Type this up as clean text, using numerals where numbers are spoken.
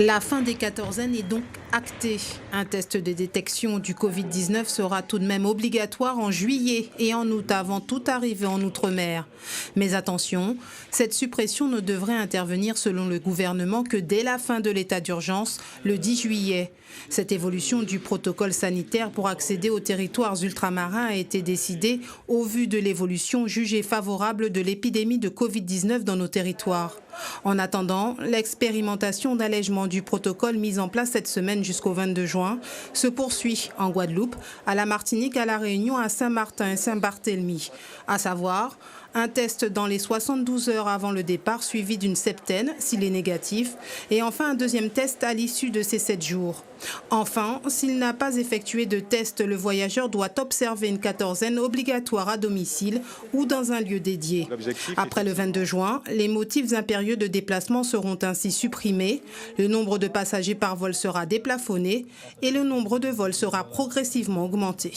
La fin des quatorzaines est donc actée. Un test de détection du Covid-19 sera tout de même obligatoire en juillet et en août avant toute arrivée en Outre-mer. Mais attention, cette suppression ne devrait intervenir selon le gouvernement que dès la fin de l'état d'urgence, le 10 juillet. Cette évolution du protocole sanitaire pour accéder aux territoires ultramarins a été décidée au vu de l'évolution jugée favorable de l'épidémie de Covid-19 dans nos territoires. En attendant, l'expérimentation d'allègement du protocole mise en place cette semaine jusqu'au 22 juin se poursuit en Guadeloupe, à la Martinique, à la Réunion, à Saint-Martin et Saint-Barthélemy. À savoir, un test dans les 72 heures avant le départ suivi d'une septaine s'il est négatif et enfin un deuxième test à l'issue de ces 7 jours. Enfin, s'il n'a pas effectué de test, le voyageur doit observer une quatorzaine obligatoire à domicile ou dans un lieu dédié. Après le 22 juin, les motifs impérieux de déplacement seront ainsi supprimés, le nombre de passagers par vol sera déplafonné et le nombre de vols sera progressivement augmenté.